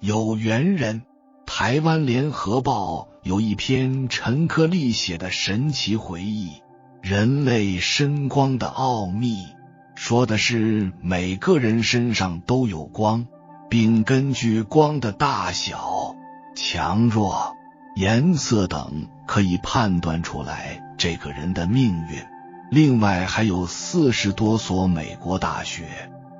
有缘人。台湾联合报有一篇陈克利写的神奇回忆，人类身光的奥秘，说的是每个人身上都有光，并根据光的大小、强弱、颜色等可以判断出来这个人的命运。另外还有40多所美国大学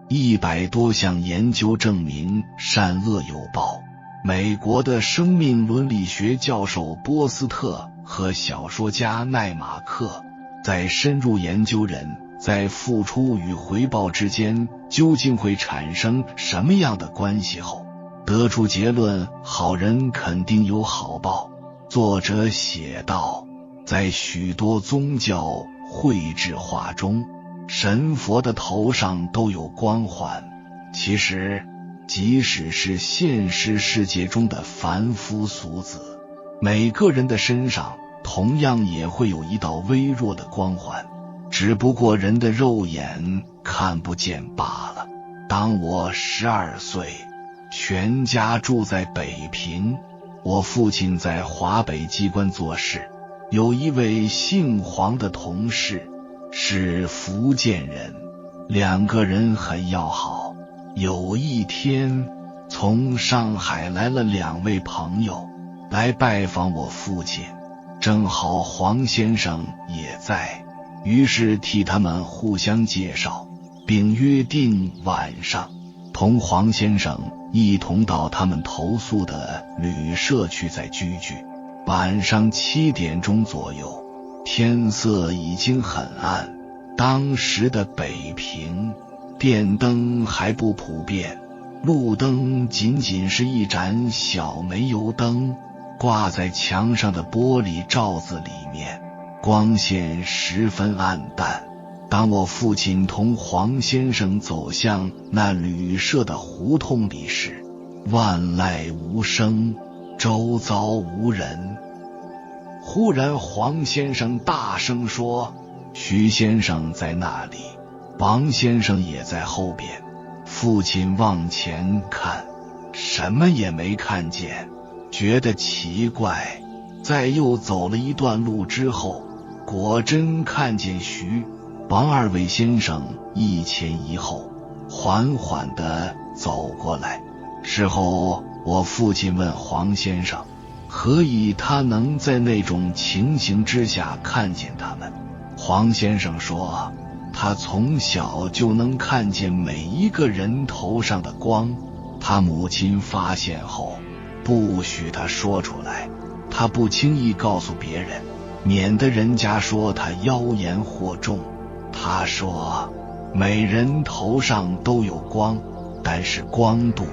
，100多项研究证明善恶有报。美国的生命伦理学教授波斯特和小说家奈马克在深入研究人在付出与回报之间究竟会产生什么样的关系后，得出结论：好人肯定有好报。作者写道，在许多宗教绘制画中，神佛的头上都有光环。其实即使是现实世界中的凡夫俗子，每个人的身上同样也会有一道微弱的光环，只不过人的肉眼看不见罢了。当我12岁，全家住在北平，我父亲在华北机关做事，有一位姓黄的同事，是福建人，2个人很要好。有一天，从上海来了2位朋友来拜访我父亲，正好黄先生也在，于是替他们互相介绍，并约定晚上同黄先生一同到他们投宿的旅社去再聚聚。晚上7点钟左右，天色已经很暗，当时的北平电灯还不普遍，路灯仅仅是一盏小煤油灯，挂在墙上的玻璃罩子里面，光线十分暗淡。当我父亲同黄先生走向那旅社的胡同里时，万籁无声，周遭无人。忽然黄先生大声说：“徐先生在那里。”王先生也在后边。父亲往前看，什么也没看见，觉得奇怪。再又走了一段路之后，果真看见徐、王2位先生一前一后，缓缓地走过来。事后我父亲问黄先生，何以他能在那种情形之下看见他们？黄先生说，他从小就能看见每一个人头上的光，他母亲发现后不许他说出来，他不轻易告诉别人，免得人家说他妖言惑众。他说，每人头上都有光，但是光度、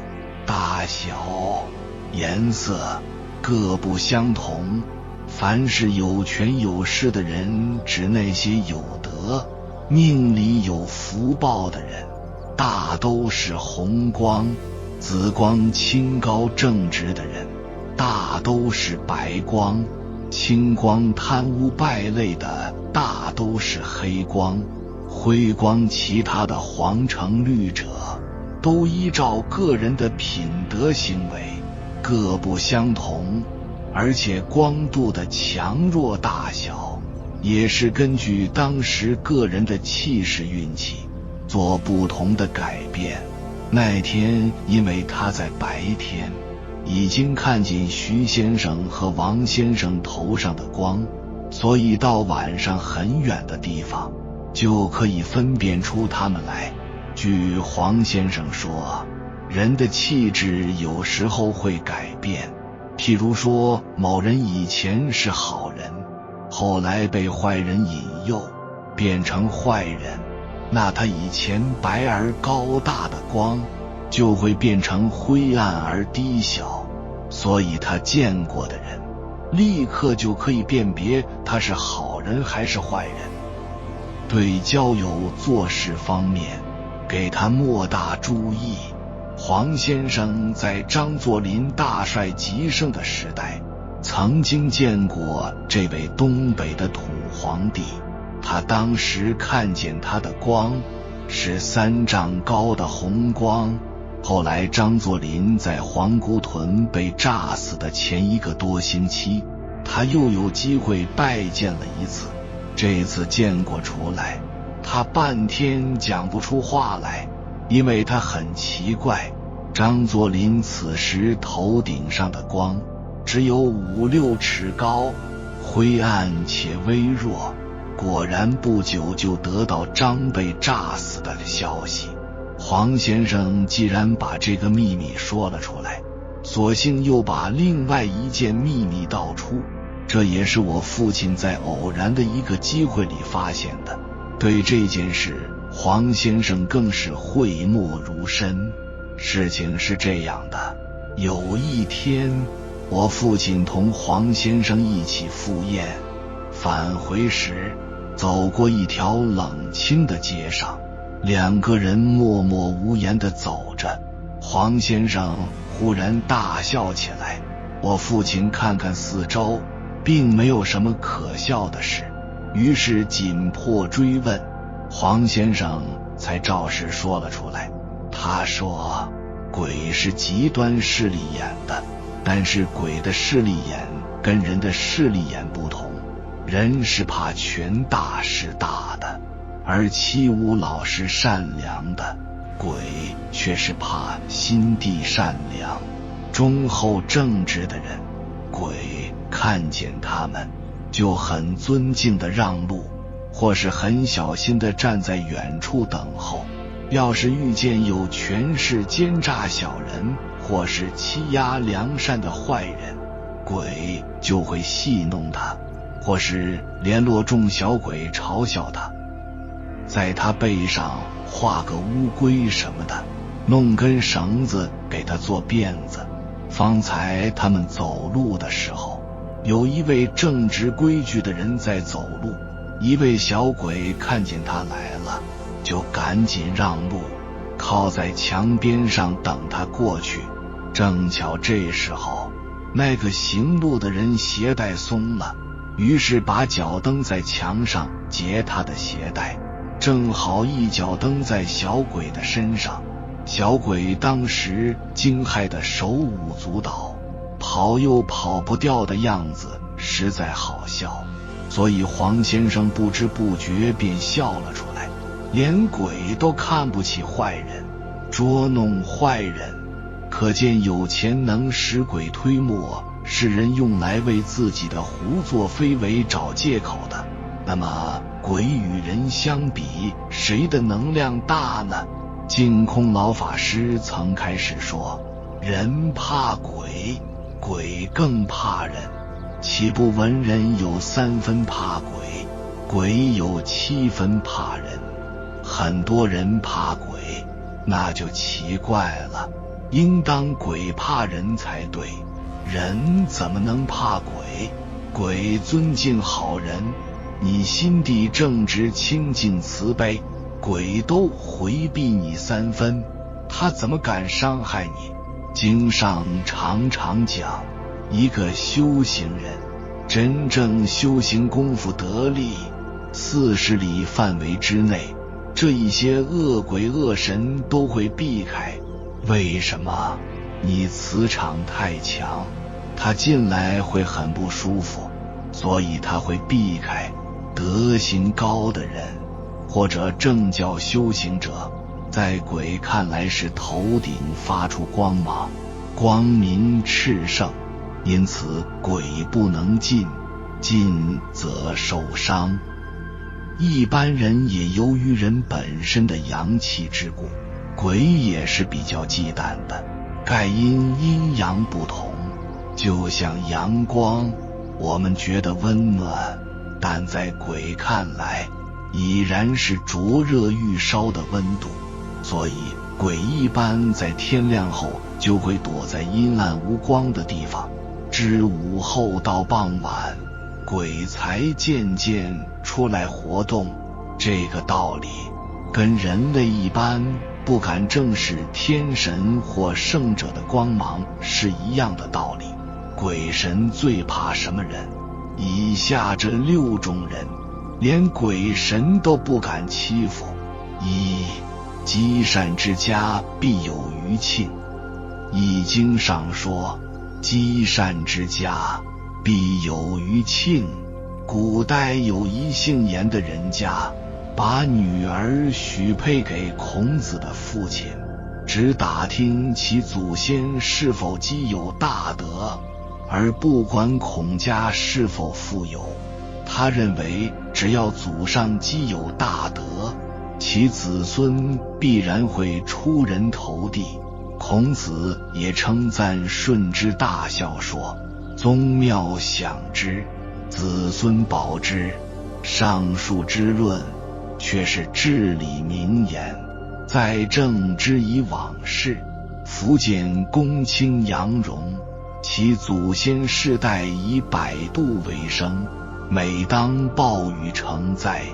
大小、颜色各不相同。凡是有权有势的人，指那些有德、命里有福报的人，大都是红光；紫光清高正直的人，大都是白光；青光贪污败类的，大都是黑光；灰光其他的黄橙绿者，都依照个人的品德行为各不相同，而且光度的强弱大小也是根据当时个人的气势运气做不同的改变。那天因为他在白天已经看见徐先生和王先生头上的光，所以到晚上很远的地方就可以分辨出他们来。据黄先生说，人的气质有时候会改变，譬如说某人以前是好人，后来被坏人引诱变成坏人，那他以前白而高大的光就会变成灰暗而低小，所以他见过的人立刻就可以辨别他是好人还是坏人。对交友做事方面给他莫大注意。黄先生在张作霖大帅极盛的时代曾经见过这位东北的土皇帝，他当时看见他的光是3丈高的红光，后来张作霖在黄姑屯被炸死的前1个多星期，他又有机会拜见了一次。这次见过出来，他半天讲不出话来，因为他很奇怪，张作霖此时头顶上的光只有5、6尺高，灰暗且微弱。果然不久就得到张被炸死的消息。黄先生既然把这个秘密说了出来，索性又把另外一件秘密道出，这也是我父亲在偶然的一个机会里发现的。对这件事，黄先生更是讳莫如深。事情是这样的，有一天，我父亲同黄先生一起赴宴，返回时走过一条冷清的街上，2个人默默无言地走着。黄先生忽然大笑起来，我父亲看看四周，并没有什么可笑的事，于是紧迫追问，黄先生才照实说了出来。他说，鬼是极端势利眼的，但是鬼的势利眼跟人的势利眼不同，人是怕权大势大的，而欺侮老实善良的，鬼却是怕心地善良忠厚正直的人。鬼看见他们就很尊敬地让路，或是很小心地站在远处等候。要是遇见有权势奸诈小人，或是欺压良善的坏人，鬼就会戏弄他，或是联络众小鬼嘲笑他，在他背上画个乌龟什么的，弄根绳子给他做辫子。方才他们走路的时候，有一位正直规矩的人在走路，一位小鬼看见他来了，就赶紧让路，靠在墙边上等他过去。正巧这时候，那个行路的人鞋带松了，于是把脚蹬在墙上截他的鞋带，正好一脚蹬在小鬼的身上。小鬼当时惊骇得手舞足蹈，跑又跑不掉的样子实在好笑，所以黄先生不知不觉便笑了出来。连鬼都看不起坏人，捉弄坏人，可见有钱能使鬼推磨，是人用来为自己的胡作非为找借口的。那么鬼与人相比，谁的能量大呢？净空老法师曾开始说，人怕鬼，鬼更怕人，岂不闻人有3分怕鬼，鬼有7分怕人？很多人怕鬼，那就奇怪了，应当鬼怕人才对，人怎么能怕鬼？鬼尊敬好人，你心地正直清净慈悲，鬼都回避你3分，他怎么敢伤害你？经上常常讲，一个修行人真正修行功夫得力，40里范围之内，这一些恶鬼恶神都会避开。为什么？你磁场太强，他进来会很不舒服，所以他会避开。德行高的人或者正教修行者，在鬼看来是头顶发出光芒，光明炽盛，因此鬼不能进，进则受伤。一般人也由于人本身的阳气之故，鬼也是比较忌惮的。盖因阴阳不同，就像阳光，我们觉得温暖，但在鬼看来已然是灼热欲烧的温度，所以鬼一般在天亮后就会躲在阴暗无光的地方，至午后到傍晚，鬼才渐渐出来活动。这个道理跟人类一般不敢正视天神或圣者的光芒是一样的道理。鬼神最怕什么人？以下这6种人，连鬼神都不敢欺负：1. 积善之家必有余庆。易经上说，积善之家必有余庆。古代有一姓严的人家，把女儿许配给孔子的父亲，只打听其祖先是否积有大德，而不管孔家是否富有。他认为只要祖上积有大德，其子孙必然会出人头地。孔子也称赞舜之大孝，说：宗庙享之，子孙保之。上述之论却是至理名言，在正之以往事。福建公卿杨荣，其祖先世代以摆渡为生，每当暴雨成灾，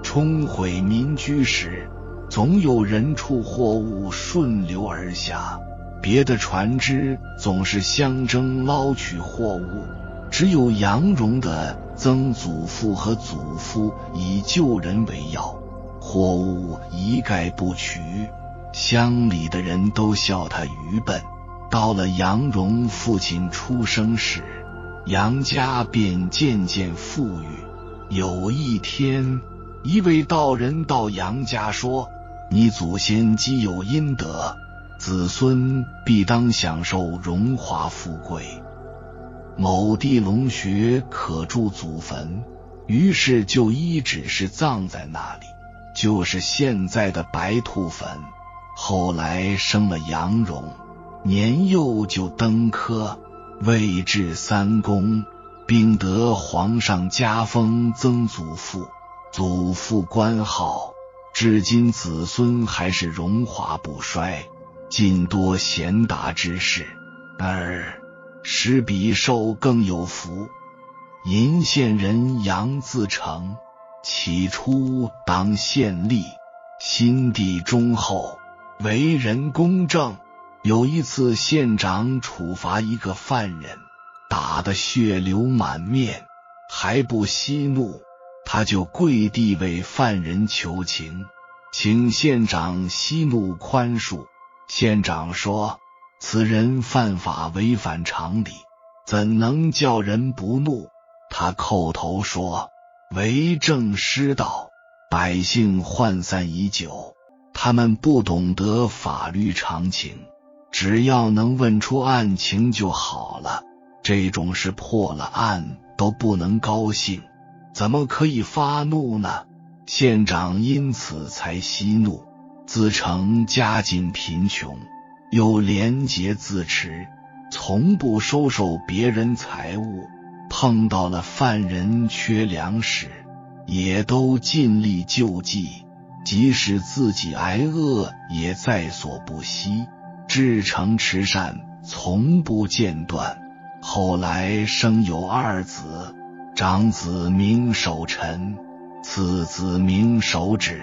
冲毁民居时，总有人畜货物顺流而下，别的船只总是相争捞取货物，只有杨荣的曾祖父和祖父以救人为要，货物一概不取。乡里的人都笑他愚笨。到了杨荣父亲出生时，杨家便渐渐富裕。有一天，一位道人到杨家说：你祖先积有阴德，子孙必当享受荣华富贵。某地龙穴可筑祖坟，于是就一直是葬在那里，就是现在的白兔坟。后来生了杨荣，年幼就登科，位至3公，并得皇上加封曾祖父，祖父官号，至今子孙还是荣华不衰，尽多贤达之士。使比寿更有福。鄞县人杨自成，起初当县吏，心地忠厚，为人公正。有一次县长处罚一个犯人，打得血流满面，还不息怒，他就跪地为犯人求情，请县长息怒宽恕。县长说：此人犯法违反常理，怎能叫人不怒？他叩头说：为政失道，百姓涣散已久，他们不懂得法律常情，只要能问出案情就好了，这种事破了案都不能高兴，怎么可以发怒呢？县长因此才息怒。自成家境贫穷，又廉洁自持，从不收受别人财物，碰到了犯人缺粮食，也都尽力救济，即使自己挨饿也在所不惜，至诚慈善从不间断。后来生有2子，长子名守臣，次子名守止，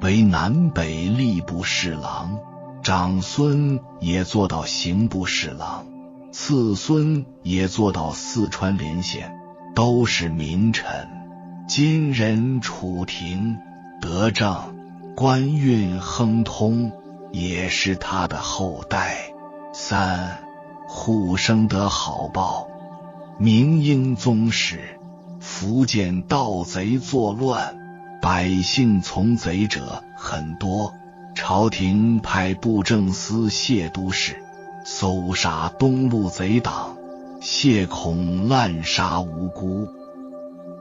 为南北吏部侍郎，长孙也做到刑部侍郎，次孙也做到四川连县，都是名臣。今人楚廷德政，官运亨通，也是他的后代。3. 护生得好报。明英宗时，福建盗贼作乱，百姓从贼者很多，朝廷派布政司谢都事搜杀东路贼党，谢恐滥杀无辜，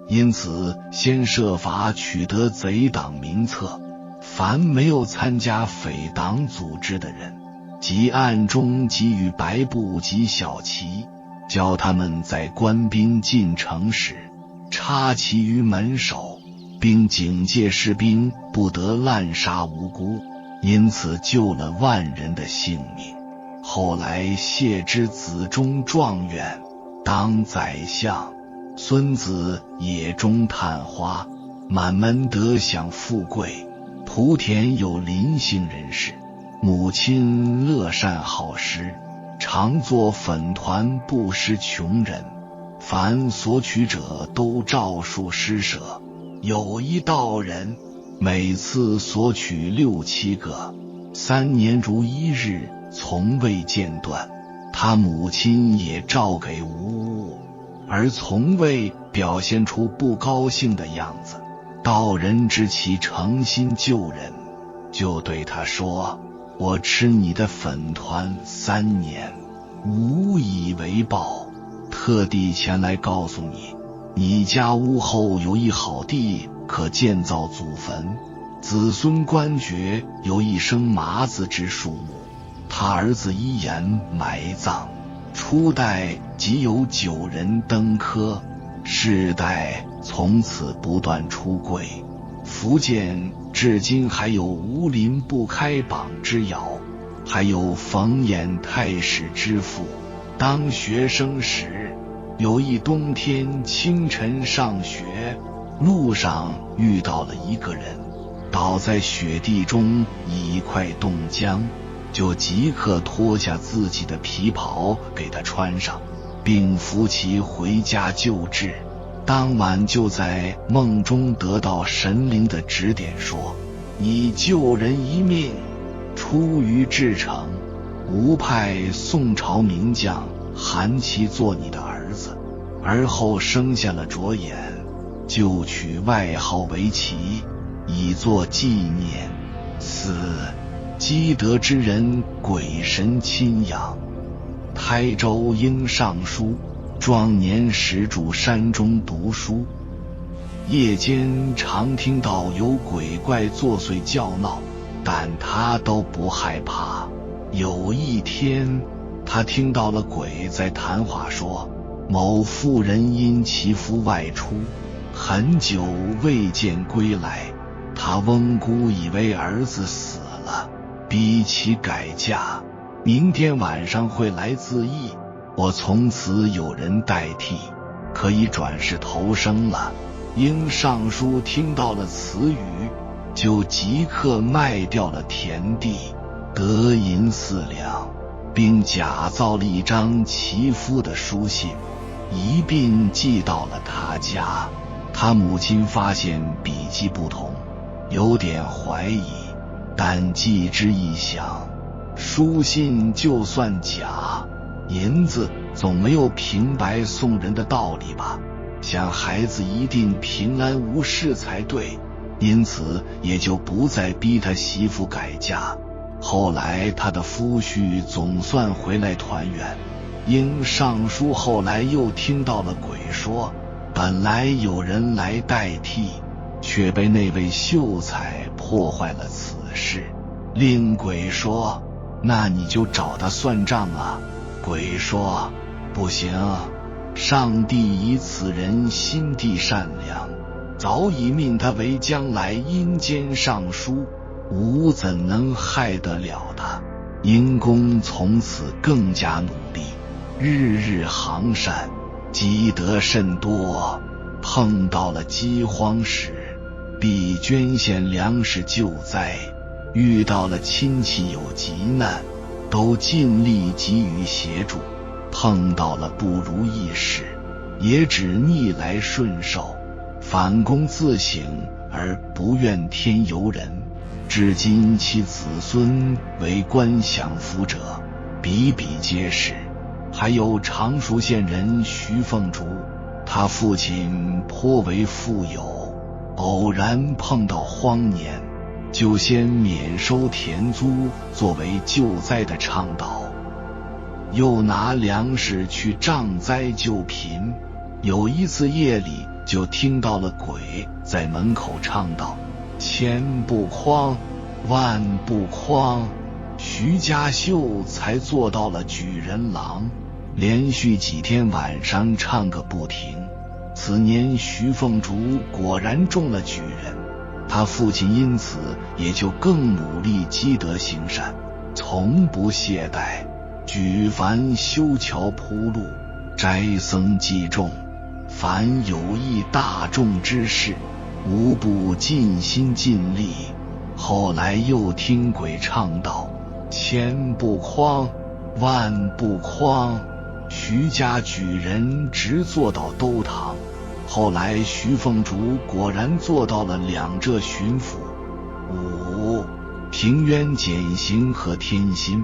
因此先设法取得贼党名册，凡没有参加匪党组织的人，即暗中给予白布及小旗，教他们在官兵进城时插旗于门首，并警戒士兵不得滥杀无辜，因此救了万人的性命。后来谢之子中状元，当宰相，孙子也中探花，满门得享富贵。莆田有林姓人士，母亲乐善好施，常做粉团布施穷人，凡索取者都照数施舍。有一道人每次索取6、7个，3年如1日，从未间断。他母亲也照给无误，而从未表现出不高兴的样子。道人知其诚心救人，就对他说：我吃你的粉团3年，无以为报，特地前来告诉你，你家屋后有一好地，可建造祖坟，子孙官爵有一生麻子之数目，他儿子依言埋葬，初代即有9人登科，世代从此不断出贵。福建至今还有吴林不开榜之谣，还有冯衍太史之父。当学生时，有一冬天清晨上学，路上遇到了一个人，倒在雪地中，已快冻僵，就即刻脱下自己的皮袍给他穿上，并扶其回家救治。当晚就在梦中得到神灵的指点，说：你救人一命，出于至诚，吾派宋朝名将韩琦做你的儿子。而后生下了着眼，就取外号为琦，以作纪念。此积德之人，鬼神亲养。台州应尚书壮年时住山中读书，夜间常听到有鬼怪作祟叫闹，但他都不害怕。有一天，他听到了鬼在谈话，说某妇人因其夫外出，很久未见归来，他翁姑以为儿子死了，逼其改嫁，明天晚上会来自缢，我从此有人代替，可以转世投生了。应尚书听到了此语，就即刻卖掉了田地，得银4两，并假造了一张其夫的书信，一并寄到了他家。他母亲发现笔迹不同，有点怀疑，但寄之一想，书信就算假，银子总没有平白送人的道理吧，想孩子一定平安无事才对，因此也就不再逼他媳妇改嫁。后来他的夫婿总算回来团圆。应尚书后来又听到了鬼说，本来有人来代替，却被那位秀才破坏了此事。令鬼说，那你就找他算账啊。鬼说，不行，上帝以此人心地善良，早已命他为将来阴间尚书，吾怎能害得了他？因公从此更加努力，日日行善，积德甚多。碰到了饥荒时，必捐献粮食救灾；遇到了亲戚有急难，都尽力给予协助。碰到了不如意事，也只逆来顺受，反躬自省而不怨天尤人。至今其子孙为官享福者比比皆是。还有常熟县人徐凤竹，他父亲颇为富有，偶然碰到荒年，就先免收田租作为救灾的倡导，又拿粮食去赈灾救贫。有一次夜里，就听到了鬼在门口唱道：千不诓，万不诓，徐家秀才做到了举人郎。连续几天晚上唱个不停。此年徐凤竹果然中了举人，他父亲因此也就更努力积德行善，从不懈怠，举凡修桥铺路、斋僧祭众，凡有益大众之事，无不尽心尽力。后来又听鬼唱道：千不诓，万不诓，徐家举人直做到都堂。后来徐凤竹果然做到了两浙巡抚，府，平冤减刑和天心。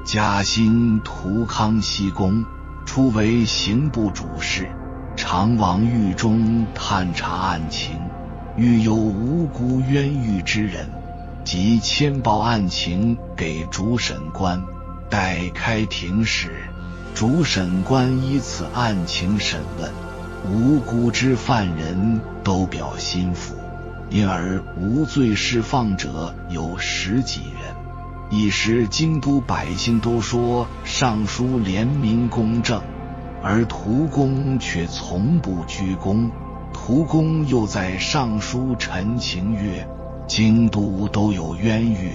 嘉兴图康熙公，初为刑部主事，常往狱中探查案情，遇有无辜冤狱之人，即签报案情给主审官，待开庭时，主审官依此案情审问，无辜之犯人都表心服，因而无罪释放者有10几人。一时京都百姓都说尚书廉明公正，而涂公却从不居功。涂公又在上书陈情曰：京都都有冤狱，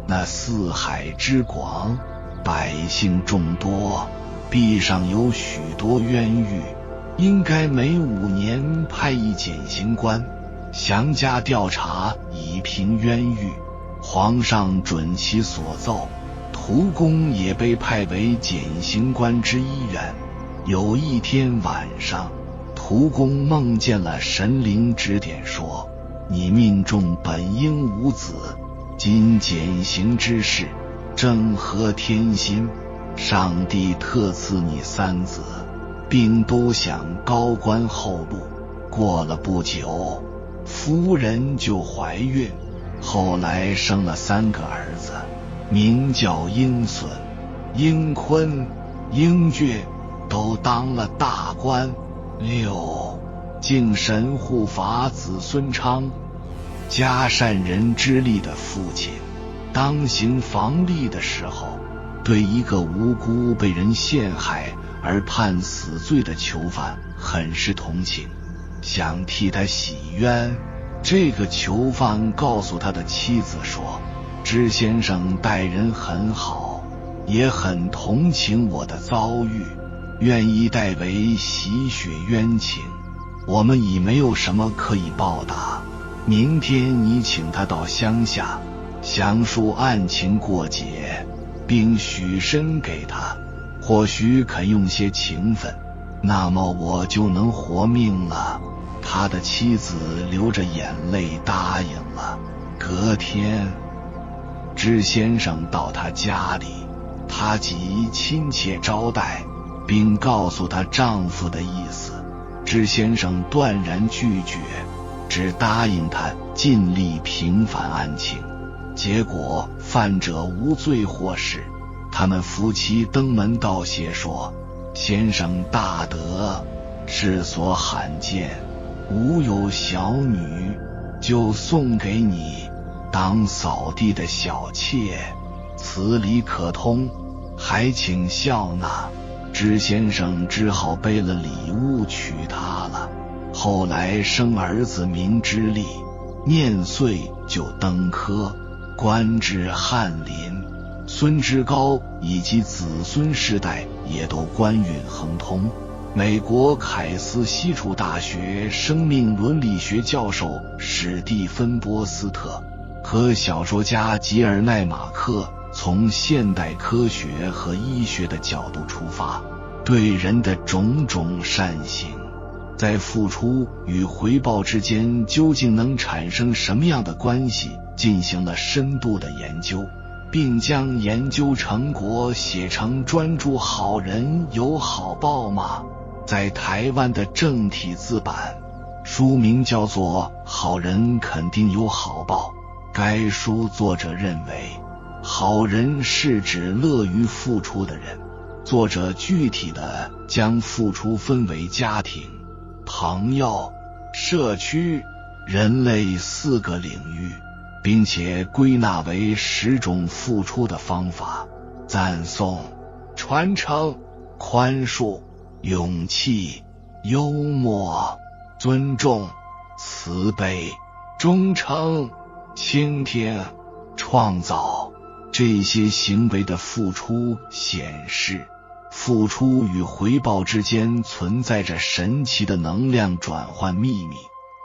那四海之广，百姓众多，必上有许多冤狱，应该每5年派一检刑官详加调查，以平冤狱。皇上准其所奏，涂公也被派为检刑官之一员。有一天晚上，涂公梦见了神灵指点说：你命中本应无子，今减刑之事正合天心，上帝特赐你3子，并都享高官厚禄。过了不久，夫人就怀孕，后来生了3个儿子，名叫英隼、英坤、英倔，都当了大官。6. 敬神护法子孙昌，嘉善人之力的父亲，当行房吏的时候，对一个无辜被人陷害而判死罪的囚犯很是同情，想替他洗冤。这个囚犯告诉他的妻子说：知先生待人很好，也很同情我的遭遇，愿意代为洗雪冤情，我们已没有什么可以报答，明天你请他到乡下详述案情过节，并许身给他，或许肯用些情分，那么我就能活命了。他的妻子流着眼泪答应了。隔天，知先生到他家里，他即亲切招待，并告诉他丈夫的意思。知先生断然拒绝，只答应他尽力平反案情。结果犯者无罪获释。他们夫妻登门道谢说：先生大德，世所罕见，吾有小女，就送给你当扫地的小妾，此理可通，还请笑纳。知先生只好背了礼物娶她了。后来生儿子名之立，年岁就登科，官至翰林。孙之高以及子孙世代也都官运亨通。美国凯斯西楚大学生命伦理学教授史蒂芬·波斯特和小说家吉尔奈马克从现代科学和医学的角度出发，对人的种种善行在付出与回报之间究竟能产生什么样的关系进行了深度的研究，并将研究成果写成专著《好人有好报吗》在台湾的正体字版，书名叫做《好人肯定有好报》。该书作者认为，好人是指乐于付出的人。作者具体的将付出分为家庭、朋友、社区、人类4个领域，并且归纳为10种付出的方法：赞颂、传承、宽恕、勇气、幽默、尊重、慈悲、忠诚、倾听、创造。这些行为的付出显示，付出与回报之间存在着神奇的能量转换秘密，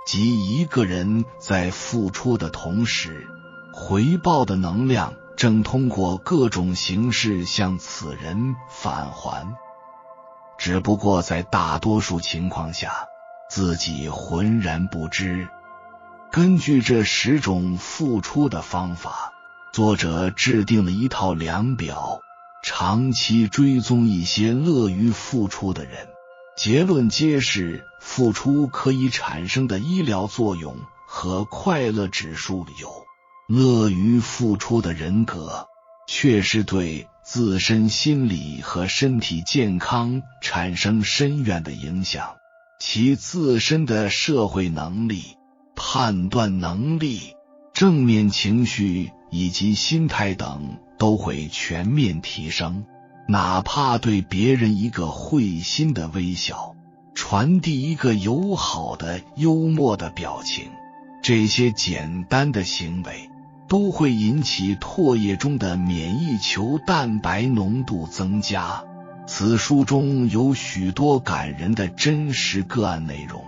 即一个人在付出的同时，回报的能量正通过各种形式向此人返还。只不过在大多数情况下，自己浑然不知。根据这10种付出的方法，作者制定了一套量表，长期追踪一些乐于付出的人。结论揭示，付出可以产生的医疗作用和快乐指数有：乐于付出的人格确实对自身心理和身体健康产生深远的影响，其自身的社会能力、判断能力、正面情绪以及心态等都会全面提升。哪怕对别人一个会心的微笑，传递一个友好的幽默的表情，这些简单的行为都会引起唾液中的免疫球蛋白浓度增加。此书中有许多感人的真实个案内容，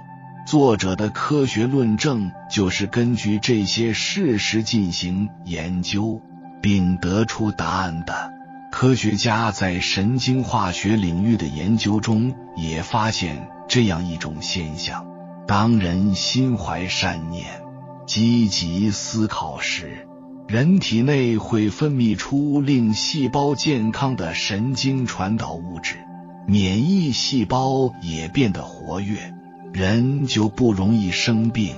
作者的科学论证就是根据这些事实进行研究并得出答案的。科学家在神经化学领域的研究中也发现这样一种现象：当人心怀善念、积极思考时，人体内会分泌出令细胞健康的神经传导物质，免疫细胞也变得活跃，人就不容易生病。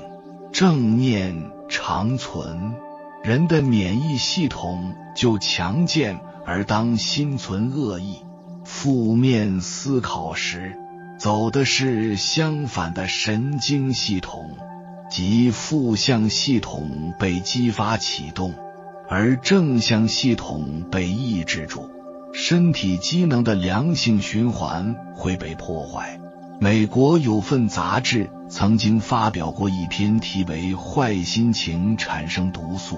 正念长存，人的免疫系统就强健。而当心存恶意、负面思考时，走的是相反的神经系统，即负向系统被激发启动，而正向系统被抑制住，身体机能的良性循环会被破坏。美国有份杂志曾经发表过一篇题为《坏心情产生毒素》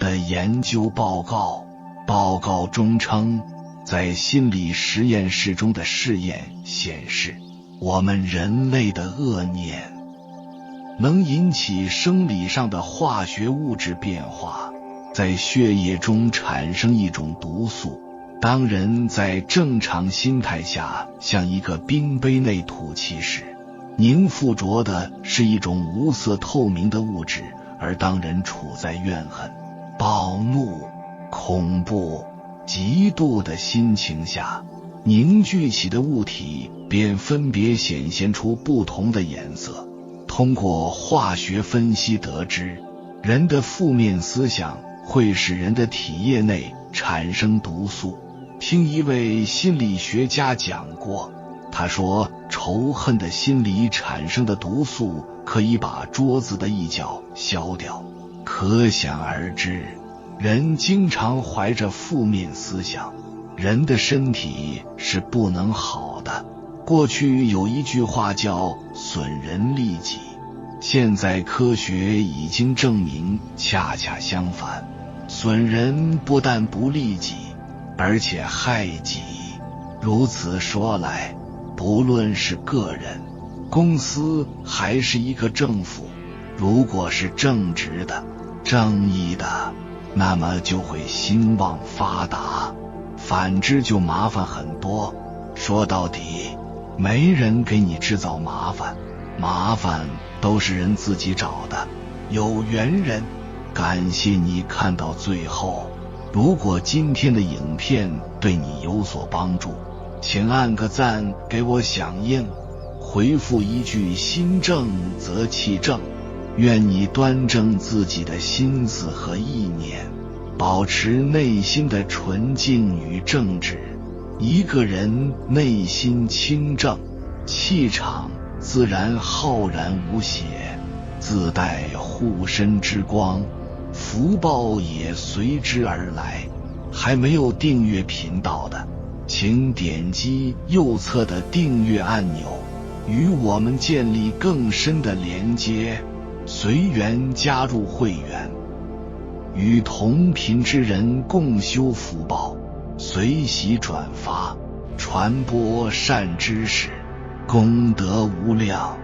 的研究报告。报告中称，在心理实验室中的试验显示，我们人类的恶念能引起生理上的化学物质变化，在血液中产生一种毒素。当人在正常心态下向一个冰杯内吐气时，凝附着的是一种无色透明的物质，而当人处在怨恨、暴怒、恐怖、嫉妒的心情下，凝聚起的物体便分别显现出不同的颜色。通过化学分析得知，人的负面思想会使人的体液内产生毒素。听一位心理学家讲过，他说仇恨的心理产生的毒素可以把桌子的一角削掉。可想而知，人经常怀着负面思想，人的身体是不能好的。过去有一句话叫损人利己，现在科学已经证明恰恰相反，损人不但不利己，而且害己。如此说来，不论是个人、公司还是一个政府，如果是正直的、正义的，那么就会兴旺发达，反之就麻烦很多。说到底，没人给你制造麻烦，麻烦都是人自己找的。有缘人，感谢你看到最后。如果今天的影片对你有所帮助，请按个赞给我响应，回复一句心正则气正。愿你端正自己的心思和意念，保持内心的纯净与正直。一个人内心清正，气场自然浩然无邪，自带护身之光，福报也随之而来。还没有订阅频道的，请点击右侧的订阅按钮，与我们建立更深的连接，随缘加入会员，与同频之人共修福报，随喜转发，传播善知识，功德无量。